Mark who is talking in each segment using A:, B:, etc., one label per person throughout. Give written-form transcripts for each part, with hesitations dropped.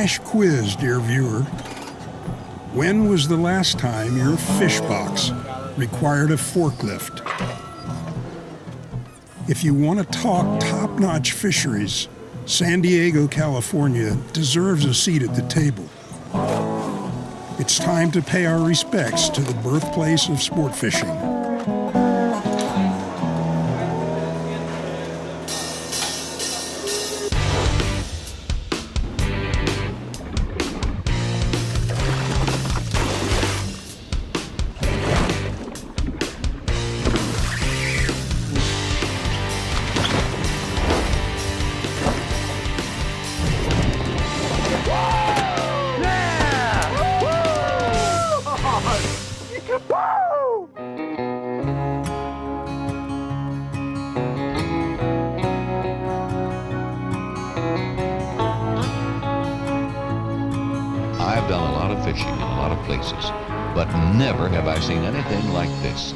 A: Flash quiz, dear viewer. When was the last time your fish box required a forklift? If you want to talk top-notch fisheries, San Diego, California deserves a seat at the table. It's time to pay our respects to the birthplace of sport fishing.
B: I've done a lot of fishing in a lot of places, but never have I seen anything like this.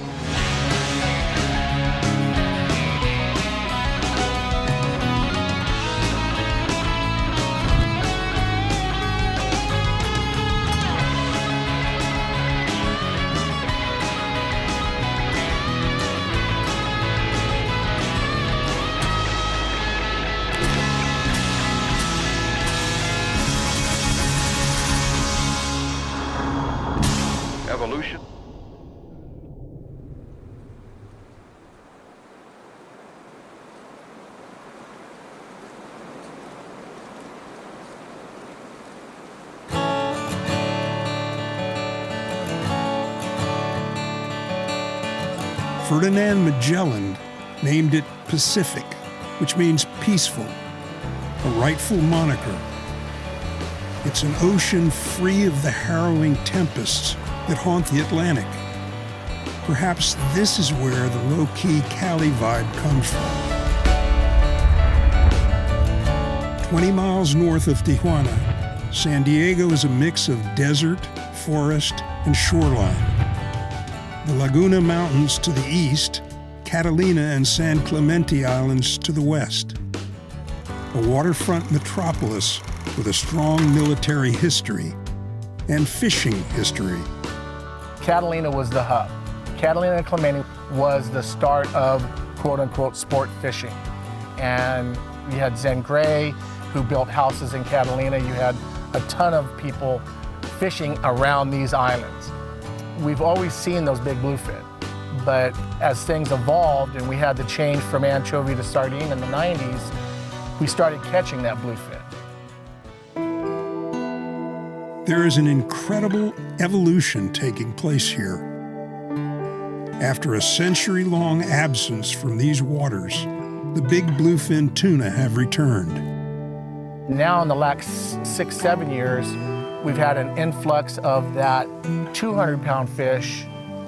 C: Evolution.
A: Ferdinand Magellan named it Pacific, which means peaceful, a rightful moniker. It's an ocean free of the harrowing tempests that haunt the Atlantic. Perhaps this is where the low-key Cali vibe comes from. 20 miles north of Tijuana, San Diego is a mix of desert, forest, and shoreline. The Laguna Mountains to the east, Catalina and San Clemente Islands to the west. A waterfront metropolis with a strong military history and fishing history.
D: Catalina was the hub. Catalina and Clemente was the start of quote-unquote sport fishing. And you had Zen Gray, who built houses in Catalina. You had a ton of people fishing around these islands. We've always seen those big bluefin, but as things evolved and we had the change from anchovy to sardine in the 90s, we started catching that bluefin.
A: There is an incredible evolution taking place here. After a century-long absence from these waters, the big bluefin tuna have returned.
D: Now in the last 6-7 years, we've had an influx of that 200-pound fish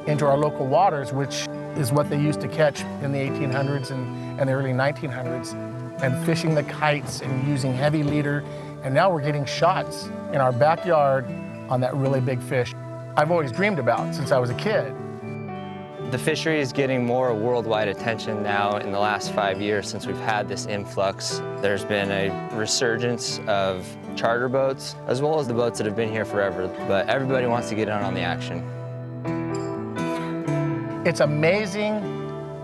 D: into our local waters, which is what they used to catch in the 1800s and the early 1900s, and fishing the kites and using heavy leader. And now we're getting shots in our backyard on that really big fish I've always dreamed about since I was a kid.
E: The fishery is getting more worldwide attention now in the last 5 years since we've had this influx. There's been a resurgence of charter boats, as well as the boats that have been here forever, but everybody wants to get in on the action.
D: It's amazing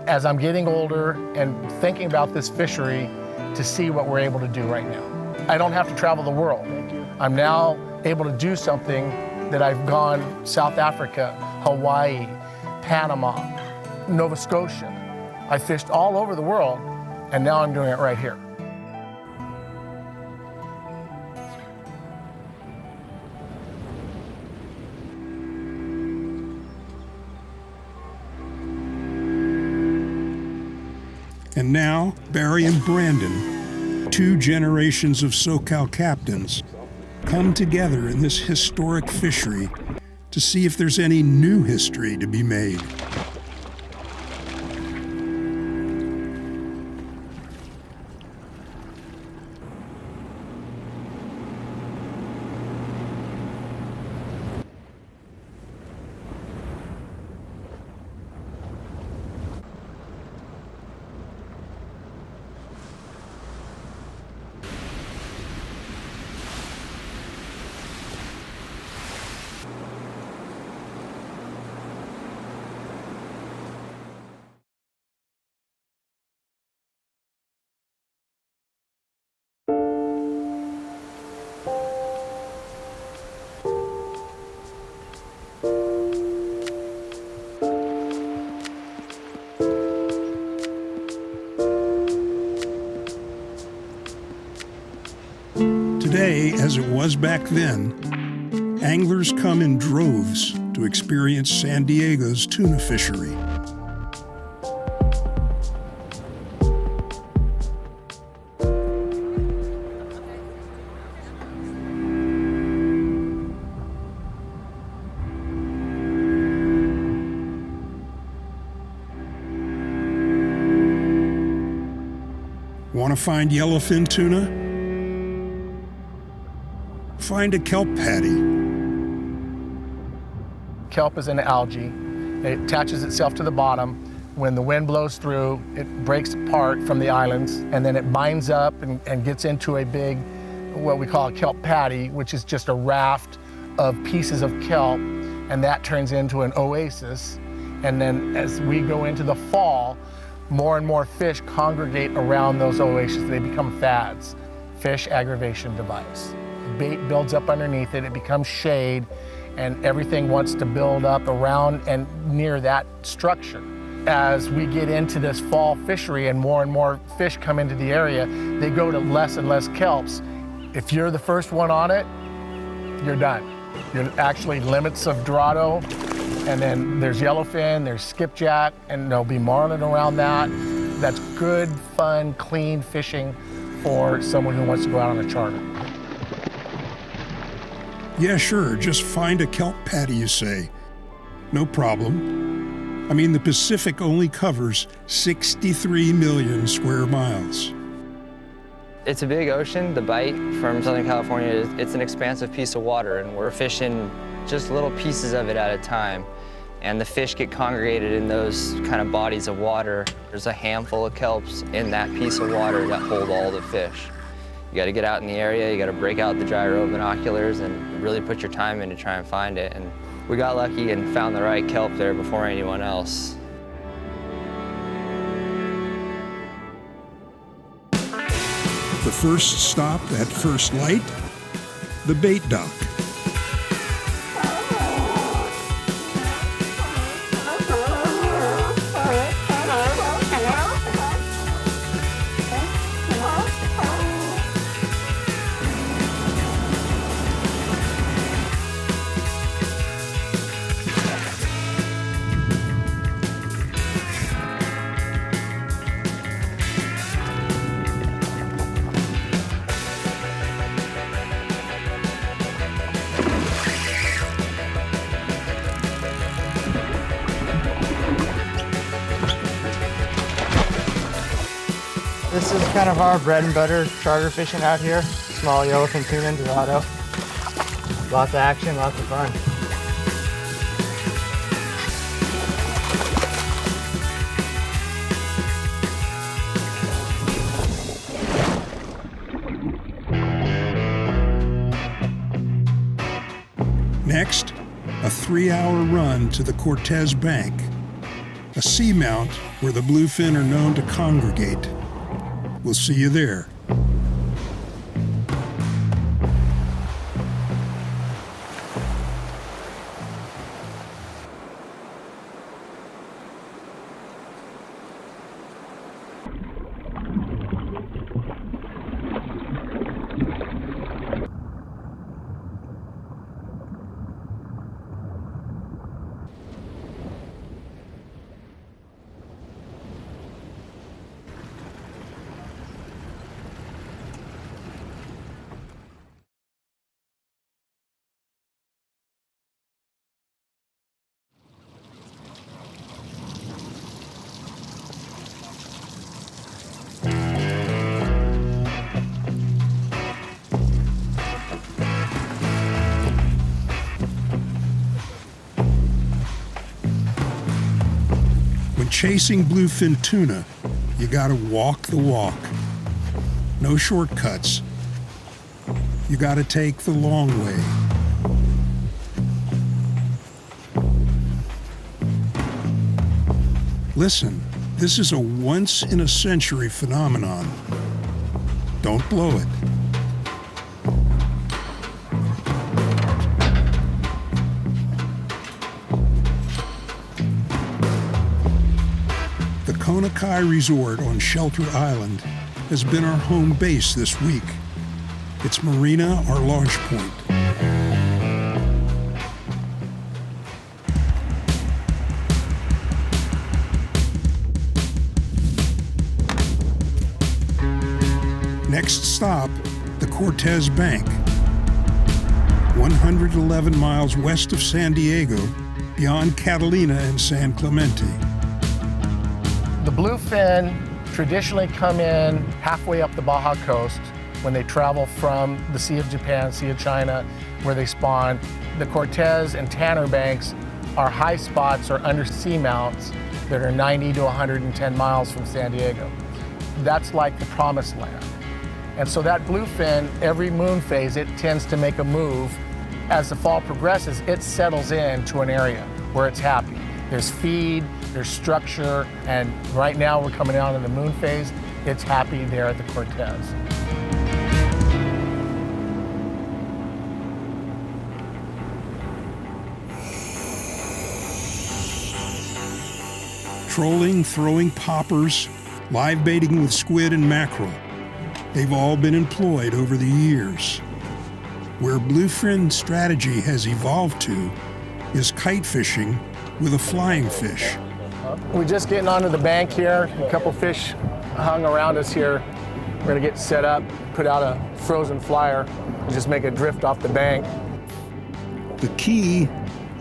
D: as I'm getting older and thinking about this fishery to see what we're able to do right now. I don't have to travel the world. I'm now able to do something that I've gone South Africa, Hawaii, Panama, Nova Scotia. I fished all over the world, and now I'm doing it right here.
A: And now, Barry and Brandon, 2 generations of SoCal captains, come together in this historic fishery to see if there's any new history to be made. as it was back then, anglers come in droves to experience San Diego's tuna fishery. Want to find yellowfin tuna? Find a kelp patty.
D: Kelp is an algae. It attaches itself to the bottom. When the wind blows through, it breaks apart from the islands, and then it binds up and gets into a big, what we call a kelp patty, which is just a raft of pieces of kelp, and that turns into an oasis. And then as we go into the fall, more and more fish congregate around those oases. They become fads, fish aggravation device. Bait builds up underneath it, it becomes shade, and everything wants to build up around and near that structure. As we get into this fall fishery and more fish come into the area, they go to less and less kelps. If you're the first one on it, you're done. You're actually limits of Dorado, and then there's yellowfin, there's skipjack, and there'll be marlin around that. That's good, fun, clean fishing for someone who wants to go out on a charter.
A: Yeah, sure, just find a kelp patty, you say. No problem. I mean, the Pacific only covers 63 million square miles.
E: It's a big ocean. The Bight from Southern California, it's an expansive piece of water, and we're fishing just little pieces of it at a time. And the fish get congregated in those kind of bodies of water. There's a handful of kelps in that piece of water that hold all the fish. You gotta get out in the area, you gotta break out the gyro binoculars and really put your time in to try and find it. And we got lucky and found the right kelp there before anyone else.
A: The first stop at first light, the bait dock.
C: This is kind of our bread and butter charter fishing out here. Small yellowfin tuna and Dorado. Lots of action, lots of fun.
A: Next, a 3-hour run to the Cortes Bank, a seamount where the bluefin are known to congregate. We'll see you there. Chasing bluefin tuna, you gotta walk the walk. No shortcuts. You gotta take the long way. Listen, this is a once-in-a-century phenomenon. Don't blow it. The Konakai Resort on Shelter Island has been our home base this week. It's marina or launch point. Next stop, the Cortes Bank, 111 miles west of San Diego, beyond Catalina and San Clemente.
D: The bluefin traditionally come in halfway up the Baja coast when they travel from the Sea of Japan, Sea of China, where they spawn. The Cortes and Tanner banks are high spots or undersea mounts that are 90 to 110 miles from San Diego. That's like the promised land. And so that bluefin, every moon phase, it tends to make a move. As the fall progresses, it settles into an area where it's happy. There's feed, there's structure, and right now we're coming out in the moon phase. It's happy there at the Cortes.
A: Trolling, throwing poppers, live baiting with squid and mackerel. They've all been employed over the years. Where bluefin strategy has evolved to is kite fishing with a flying fish.
D: We're just getting onto the bank here. A couple fish hung around us here. We're gonna get set up, put out a frozen flyer, and just make a drift off the bank.
A: The key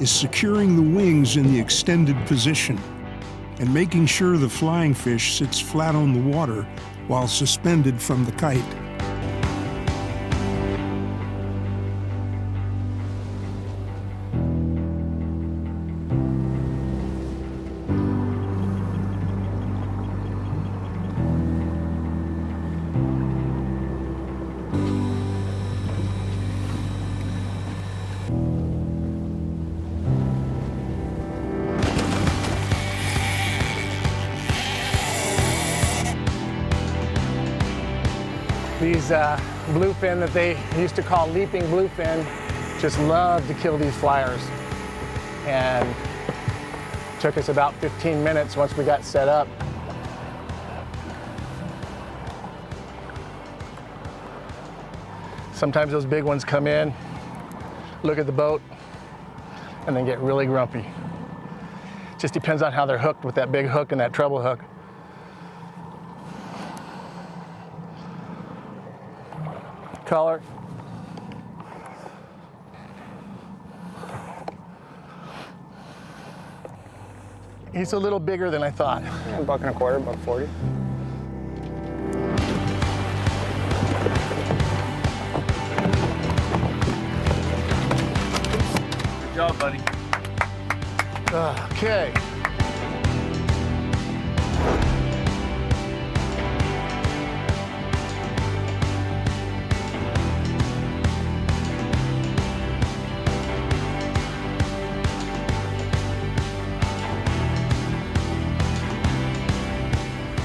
A: is securing the wings in the extended position and making sure the flying fish sits flat on the water while suspended from the kite.
D: These bluefin that they used to call leaping bluefin just love to kill these flyers. And it took us about 15 minutes once we got set up. Sometimes those big ones come in, look at the boat, and then get really grumpy. Just depends on how they're hooked with that big hook and that treble hook. Color. He's a little bigger than I thought.
C: Yeah, $1.25, $1.40.
D: Good job, buddy. Okay.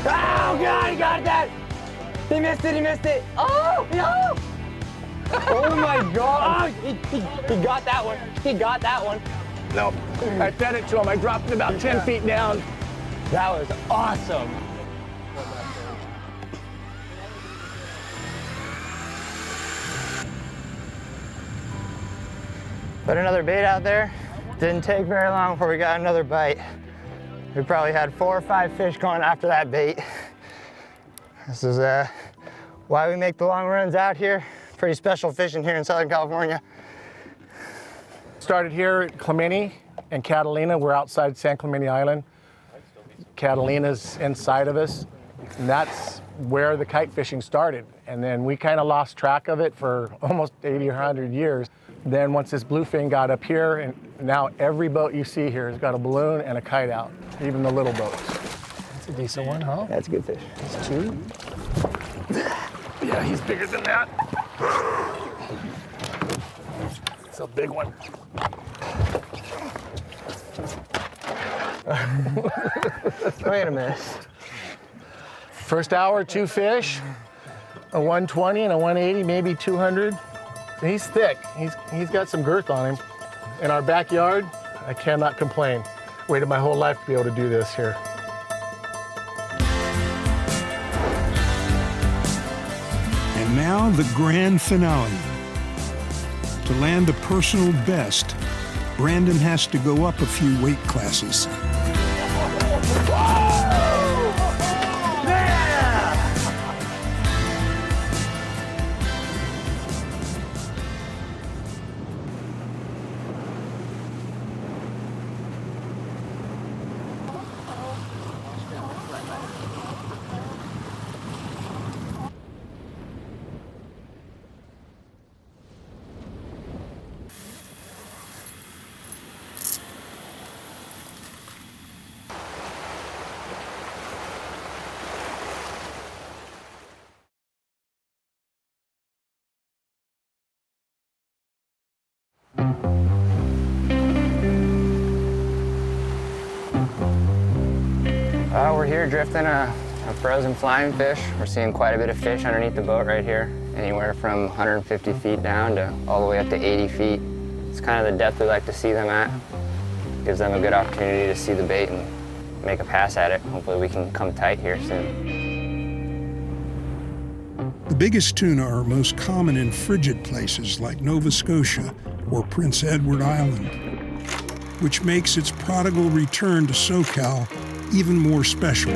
C: Oh God, he got that! He missed it, he missed it! Oh, no! Oh my God! He got that one. He got that one.
D: No, I fed it to him. I dropped it about 10 feet down.
C: That was awesome. Put another bait out there. Didn't take very long before we got another bite. We probably had 4 or 5 fish going after that bait. This is why we make the long runs out here. Pretty special fishing here in Southern California.
D: Started here at Clemente and Catalina. We're outside San Clemente Island. Catalina's inside of us. And that's where the kite fishing started. And then we kind of lost track of it for almost 80 or 100 years. Then once this bluefin got up here, and now every boat you see here has got a balloon and a kite out, even the little boats. That's a decent one, huh?
C: That's a good fish.
D: That's 2. Yeah, he's bigger than that. It's a big one.
C: Wait a minute.
D: First hour, 2 fish, a 120 and a 180, maybe 200. He's thick. He's got some girth on him. In our backyard, I cannot complain. Waited my whole life to be able to do this here.
A: And And now the grand finale. To land a personal best, Brandon has to go up a few weight classes.
C: We're here drifting a frozen flying fish. We're seeing quite a bit of fish underneath the boat right here, anywhere from 150 feet down to all the way up to 80 feet. It's kind of the depth we like to see them at. Gives them a good opportunity to see the bait and make a pass at it. Hopefully we can come tight here soon.
A: The biggest tuna are most common in frigid places like Nova Scotia or Prince Edward Island, which makes its prodigal return to SoCal even more special.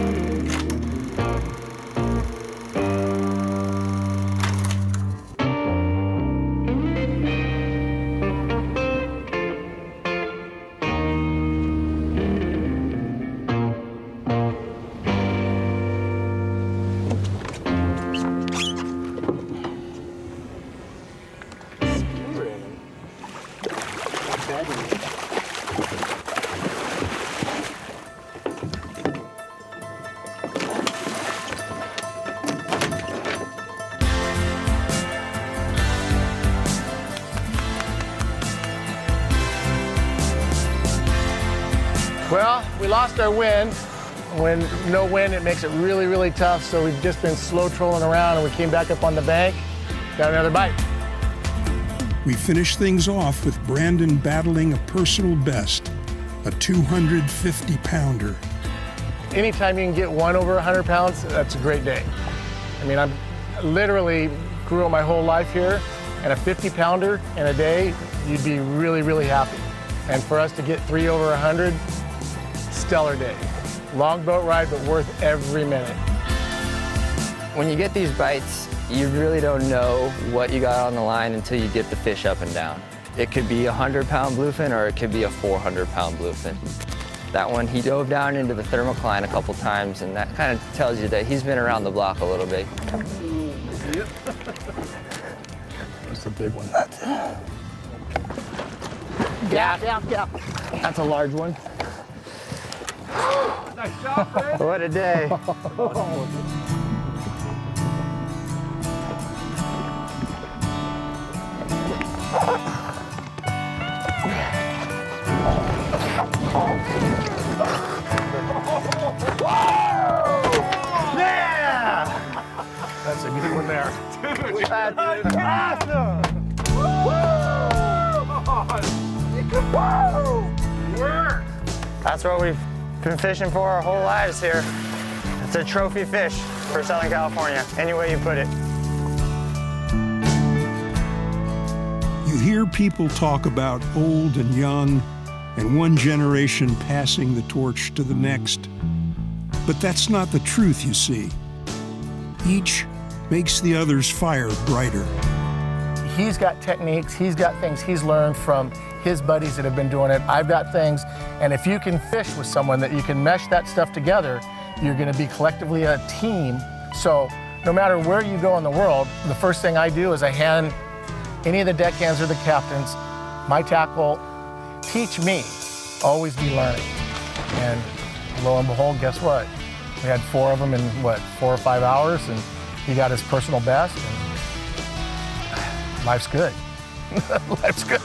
D: Well, we lost our wind. When no wind, it makes it really, really tough. So we've just been slow trolling around and we came back up on the bank, got another bite.
A: We finish things off with Brandon battling a personal best, a 250-pounder.
D: Anytime you can get one over 100 pounds, that's a great day. I mean, I literally grew up my whole life here, and a 50-pounder in a day, you'd be really, really happy. And for us to get 3 over 100, stellar day. Long boat ride, but worth every minute.
E: When you get these bites, you really don't know what you got on the line until you get the fish up and down. It could be a 100-pound bluefin or it could be a 400-pound bluefin. That one, he dove down into the thermocline a couple times, and that kind of tells you that he's been around the block a little bit.
D: That's a big one.
C: Yeah.
D: That's a large one.
C: Nice job, Fred. What a day. Yeah!
D: That's a good one there.
C: That's awesome! That's what we've been fishing for our whole lives here. It's a trophy fish for Southern California, any way you put it.
A: You hear people talk about old and young, and one generation passing the torch to the next. But that's not the truth, you see. Each makes the other's fire brighter.
D: He's got techniques, he's got things he's learned from his buddies that have been doing it. I've got things, and if you can fish with someone that you can mesh that stuff together, you're gonna be collectively a team. So no matter where you go in the world, the first thing I do is I hand any of the deckhands or the captains my tackle. Teach me, always be learning. And lo and behold, guess what? We had 4 of them in, 4 or 5 hours, and he got his personal best, and life's good. Life's good.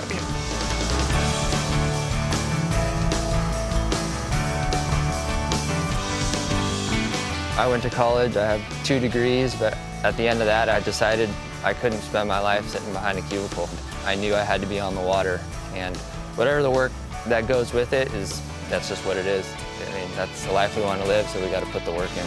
E: I went to college, I have 2 degrees, but at the end of that, I decided I couldn't spend my life sitting behind a cubicle. I knew I had to be on the water, and whatever the work that goes with it that's just what it is. I mean, that's the life we want to live, so we got to put the work in.